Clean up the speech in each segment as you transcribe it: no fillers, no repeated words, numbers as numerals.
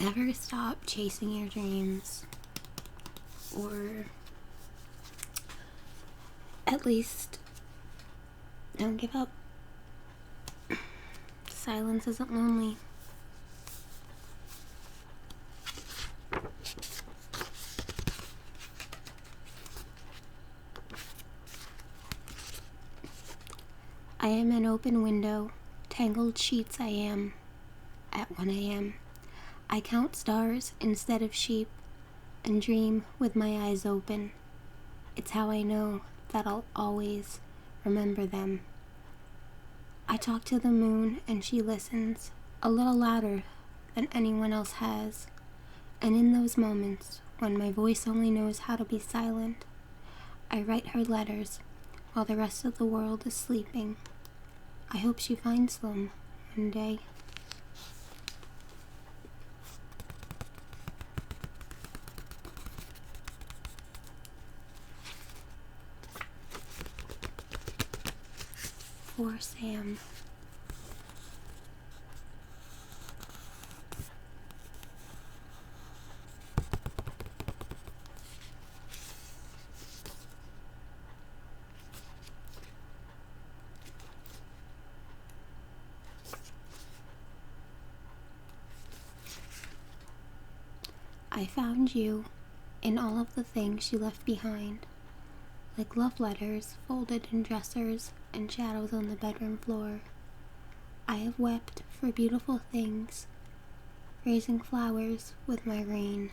Never stop chasing your dreams, or at least don't give up. Silence isn't lonely. I am an open window, tangled sheets I am. At 1 a.m. I count stars instead of sheep and dream with my eyes open. It's how I know that I'll always remember them. I talk to the moon and she listens a little louder than anyone else has. And in those moments when my voice only knows how to be silent, I write her letters while the rest of the world is sleeping. I hope she finds them one day. For Sam. I found you in all of the things she left behind, like love letters folded in dressers and shadows on the bedroom floor. I have wept for beautiful things, raising flowers with my rain.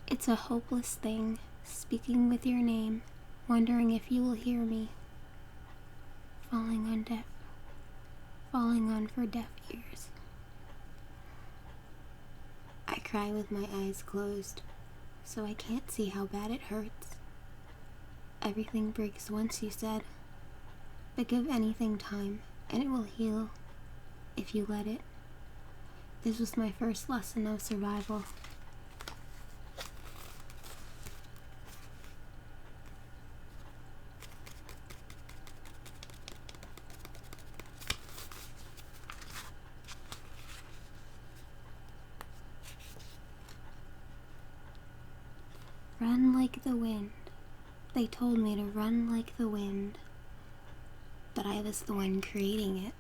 It's a hopeless thing, speaking with your name, wondering if you will hear me. Falling on for deaf ears. I cry with my eyes closed, so I can't see how bad it hurts. Everything breaks once, you said, but give anything time, and it will heal, if you let it. This was my first lesson of survival. Run like the wind. They told me to run like the wind, but I was the one creating it.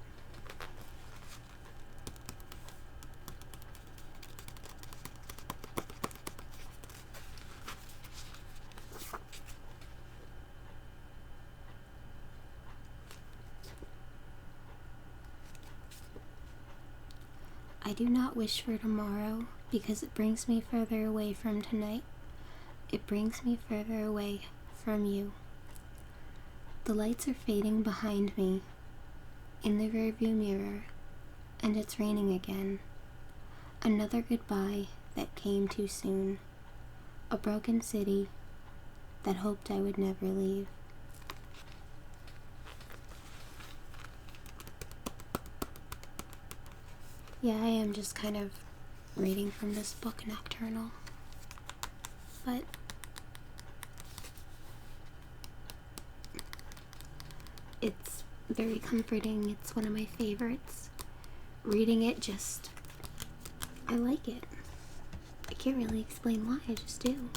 I do not wish for tomorrow because it brings me further away from tonight. It brings me further away from you. The lights are fading behind me in the rearview mirror, and it's raining again. Another goodbye that came too soon. A broken city that hoped I would never leave. Yeah, I am just kind of reading from this book, Nocturnal. But it's very comforting. It's one of my favorites. Reading it just, I like it. I can't really explain why, I just do.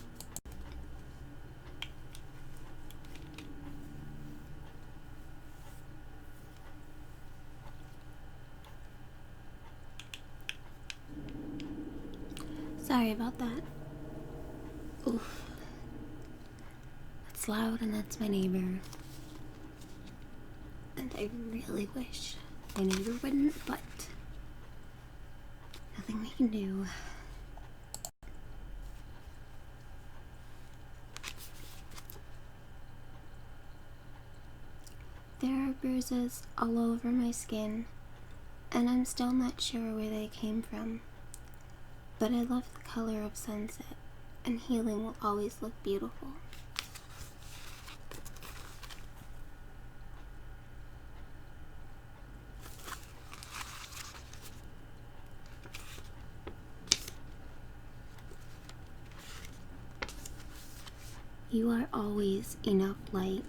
Sorry about that. Oof. That's loud, and that's my neighbor. And I really wish my neighbor wouldn't, but nothing we can do. There are bruises all over my skin, and I'm still not sure where they came from. But I love the color of sunset, and healing will always look beautiful. You are always enough light.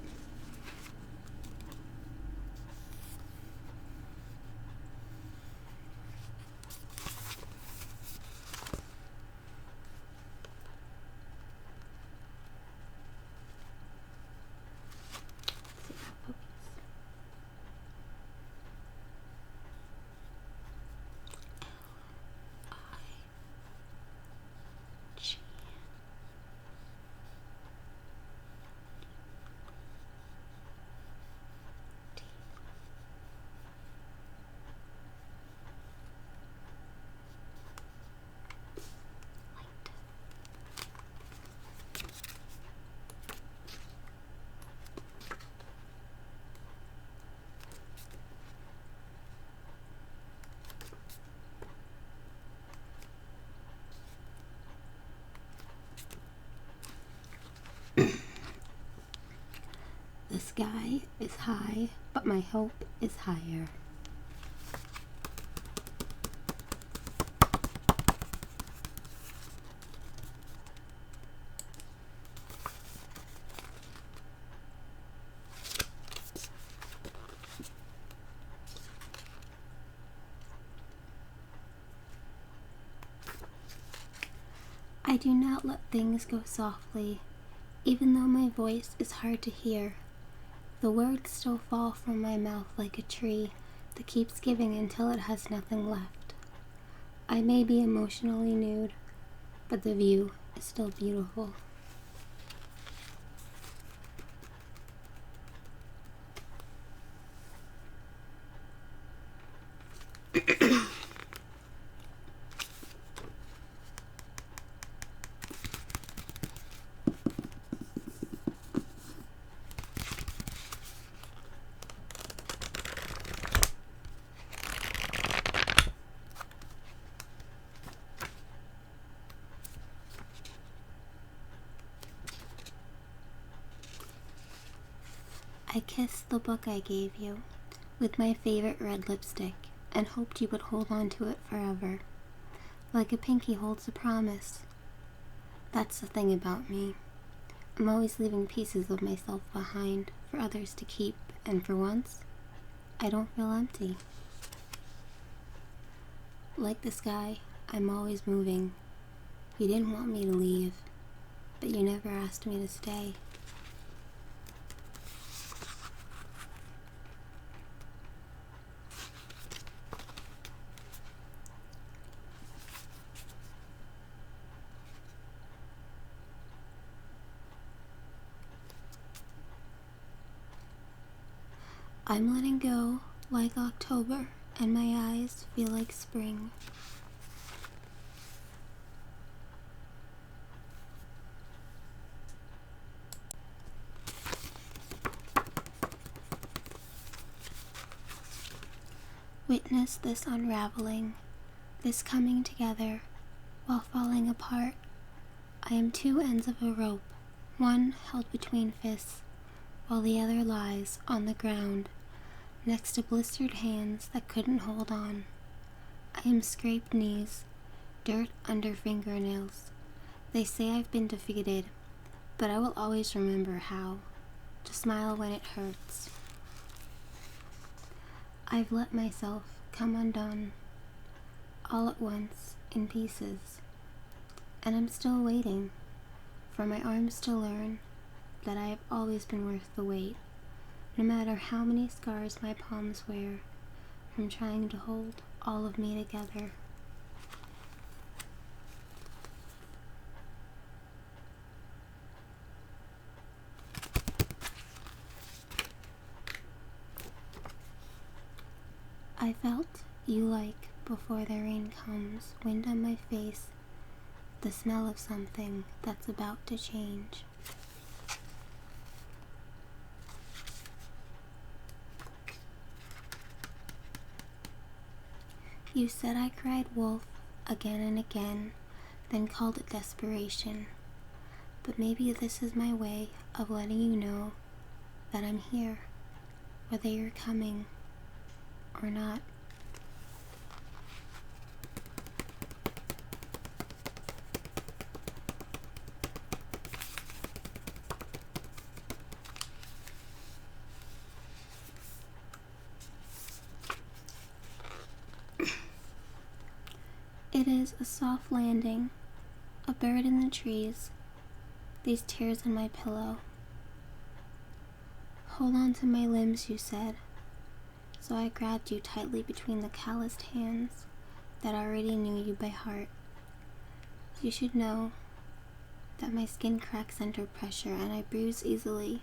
The sky is high, but my hope is higher. I do not let things go softly, even though my voice is hard to hear. The words still fall from my mouth like a tree that keeps giving until it has nothing left. I may be emotionally nude, but the view is still beautiful. I kissed the book I gave you with my favorite red lipstick and hoped you would hold on to it forever, like a pinky holds a promise. That's the thing about me. I'm always leaving pieces of myself behind for others to keep, and for once, I don't feel empty. Like the sky, I'm always moving. You didn't want me to leave, but you never asked me to stay. I'm letting go like October, and my eyes feel like spring. Witness this unraveling, this coming together while falling apart. I am two ends of a rope, one held between fists, while the other lies on the ground, next to blistered hands that couldn't hold on. I am scraped knees, dirt under fingernails. They say I've been defeated, but I will always remember how to smile when it hurts. I've let myself come undone, all at once, in pieces, and I'm still waiting for my arms to learn that I have always been worth the wait, no matter how many scars my palms wear from trying to hold all of me together. I felt you like before the rain comes, wind on my face, the smell of something that's about to change. You said I cried wolf again and again, then called it desperation. But maybe this is my way of letting you know that I'm here, whether you're coming or not. is a soft landing, a bird in the trees, these tears on my pillow. Hold on to my limbs, you said, so I grabbed you tightly between the calloused hands that already knew you by heart. You should know that my skin cracks under pressure and I bruise easily,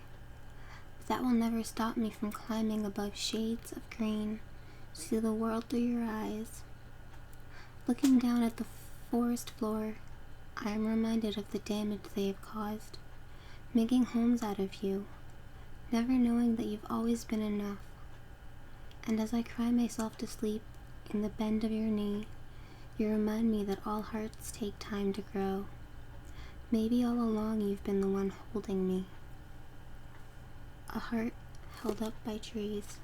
but that will never stop me from climbing above shades of green to see the world through your eyes. Looking down at the forest floor, I am reminded of the damage they have caused, making homes out of you, never knowing that you've always been enough. And as I cry myself to sleep in the bend of your knee, you remind me that all hearts take time to grow. Maybe all along you've been the one holding me. A heart held up by trees.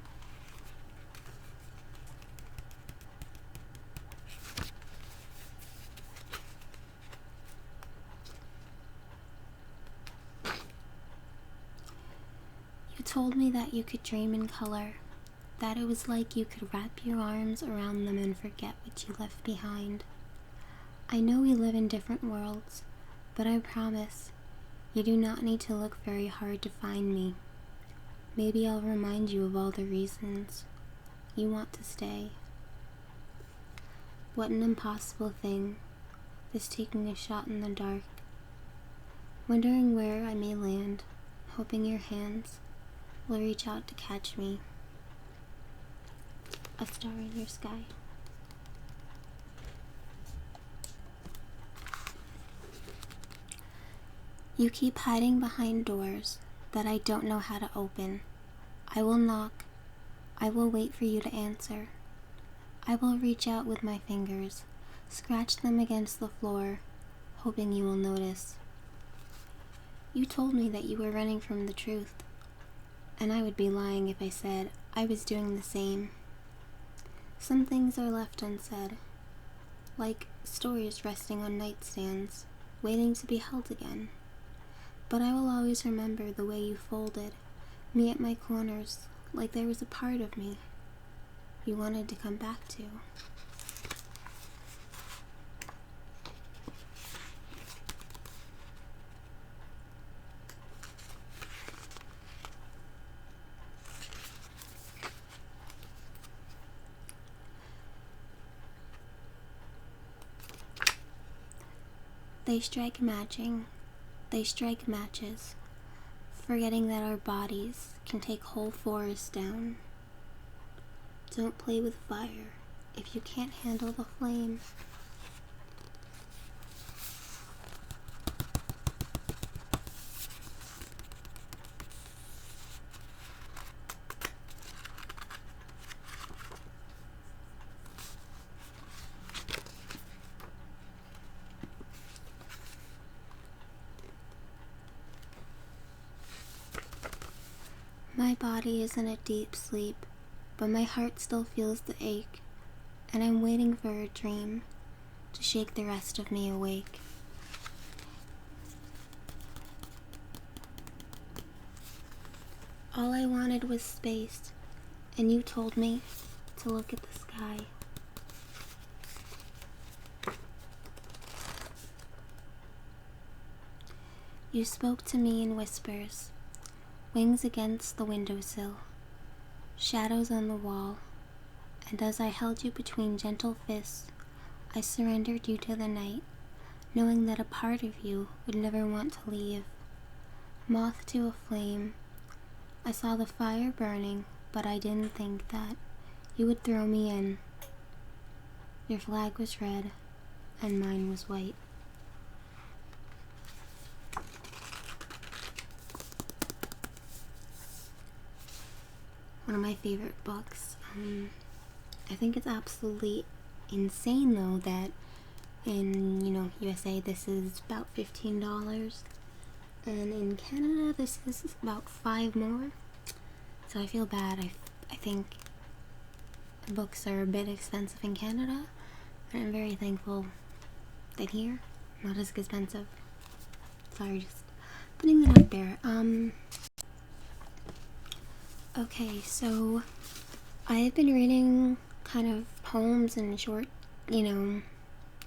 You told me that you could dream in color, that it was like you could wrap your arms around them and forget what you left behind. I know we live in different worlds, but I promise you do not need to look very hard to find me. Maybe I'll remind you of all the reasons you want to stay. What an impossible thing, this taking a shot in the dark, wondering where I may land, hoping your hands will reach out to catch me. A star in your sky. You keep hiding behind doors that I don't know how to open. I will knock. I will wait for you to answer. I will reach out with my fingers, scratch them against the floor, hoping you will notice. You told me that you were running from the truth, and I would be lying if I said I was doing the same. Some things are left unsaid, like stories resting on nightstands, waiting to be held again. But I will always remember the way you folded me at my corners, like there was a part of me you wanted to come back to. They strike matching. They strike matches, forgetting that our bodies can take whole forests down. Don't play with fire if you can't handle the flame. My body is in a deep sleep, but my heart still feels the ache, and I'm waiting for a dream to shake the rest of me awake. All I wanted was space, and you told me to look at the sky. You spoke to me in whispers, wings against the windowsill, shadows on the wall, and as I held you between gentle fists, I surrendered you to the night, knowing that a part of you would never want to leave. Moth to a flame, I saw the fire burning, but I didn't think that you would throw me in. Your flag was red, and mine was white. One of my favorite books. I think it's absolutely insane though that in USA this is about $15, and in Canada this is about $5 more. So I feel bad. I think books are a bit expensive in Canada, but I'm very thankful that here not as expensive. Sorry, just putting that out there. Okay, so I have been reading kind of poems and short,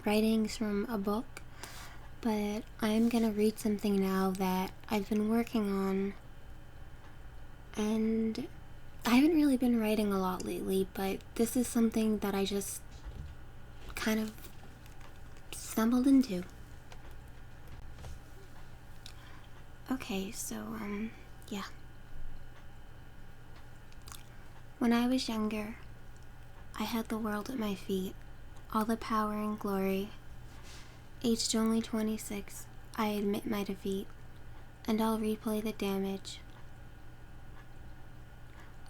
writings from a book, but I'm gonna read something now that I've been working on, and I haven't really been writing a lot lately, but this is something that I just kind of stumbled into. Okay, so, yeah. When I was younger, I had the world at my feet, all the power and glory. Aged only 26, I admit my defeat, and I'll replay the damage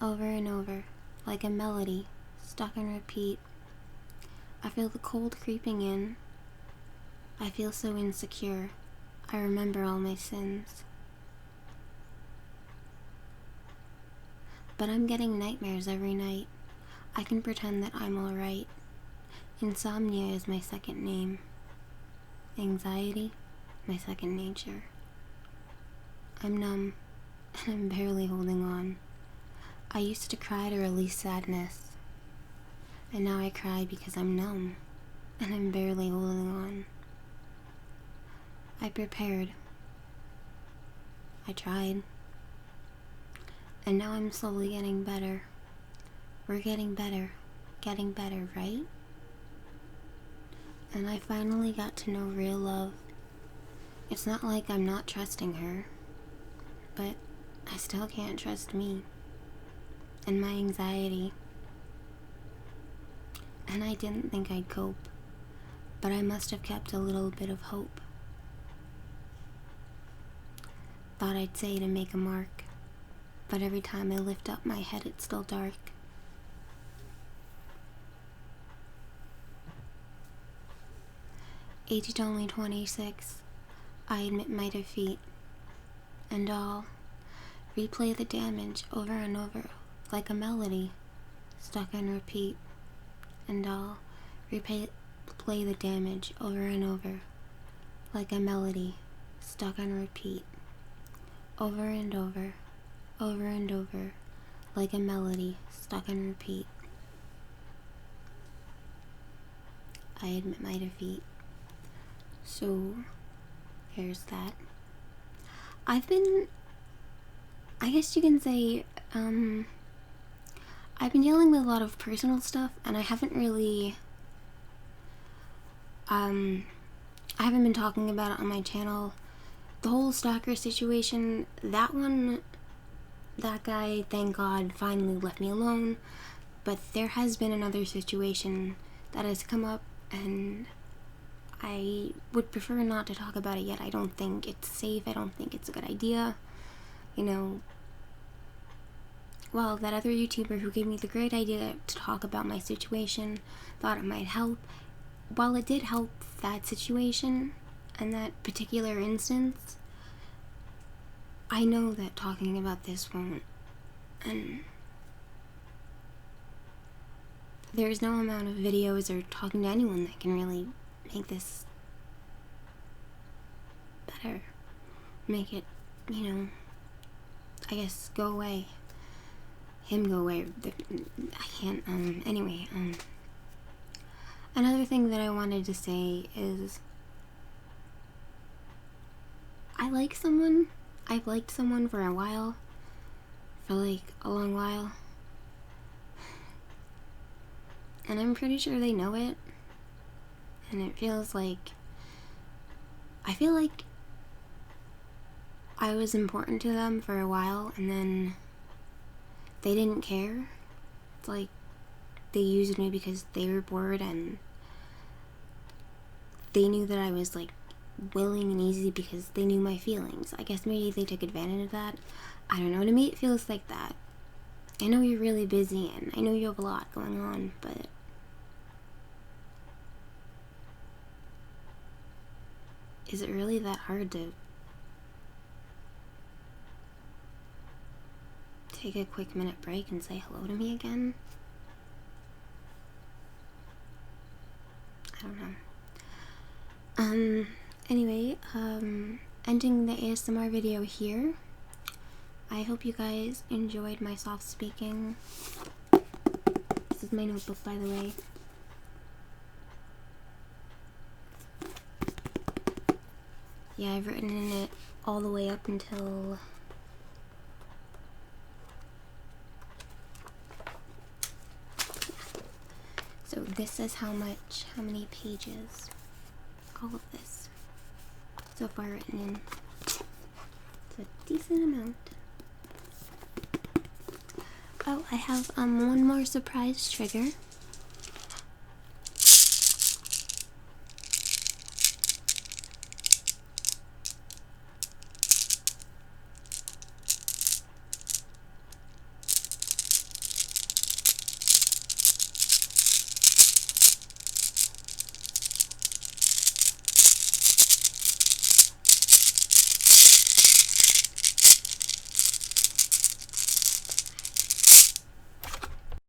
over and over, like a melody, stuck on repeat. I feel the cold creeping in. I feel so insecure. I remember all my sins. But I'm getting nightmares every night. I can pretend that I'm alright. Insomnia is my second name. Anxiety, my second nature. I'm numb, and I'm barely holding on. I used to cry to release sadness, and now I cry because I'm numb, and I'm barely holding on. I prepared. I tried. And now I'm slowly getting better. We're getting better, right? And I finally got to know real love. It's not like I'm not trusting her, but I still can't trust me. And my anxiety. And I didn't think I'd cope, but I must have kept a little bit of hope. Thought I'd say to make a mark, but every time I lift up my head it's still dark. Aged only 26, I admit my defeat, and I'll replay the damage over and over like a melody, stuck on repeat, and I'll play the damage over and over like a melody, stuck on repeat, over and over like a melody, stuck on repeat. I admit my defeat. So, there's that. I guess you can say, I've been dealing with a lot of personal stuff, and I haven't really, I haven't been talking about it on my channel. The whole stalker situation, that guy, thank God, finally left me alone, but there has been another situation that has come up, and I would prefer not to talk about it yet. I don't think it's safe. I don't think it's a good idea. You know, well, that other YouTuber who gave me the great idea to talk about my situation thought it might help. While it did help that situation and that particular instance, I know that talking about this won't. And there's no amount of videos or talking to anyone that can really make this better. Make it, you know, I guess, go away. Him go away. I can't, anyway, another thing that I wanted to say is, I've liked someone for a while, for like a long while, and I'm pretty sure they know it, and it feels like, I feel like I was important to them for a while, and then they didn't care. It's like they used me because they were bored, and they knew that I was like willing and easy because they knew my feelings. I guess maybe they took advantage of that. I don't know. To me, it feels like that. I know you're really busy, and I know you have a lot going on, but is it really that hard to take a quick minute break and say hello to me again? I don't know. Anyway, ending the ASMR video here. I hope you guys enjoyed my soft speaking. This is my notebook, by the way. Yeah, I've written in it all the way up until so this says how many pages, all of this so far written in. It's a decent amount. Oh, I have one more surprise trigger.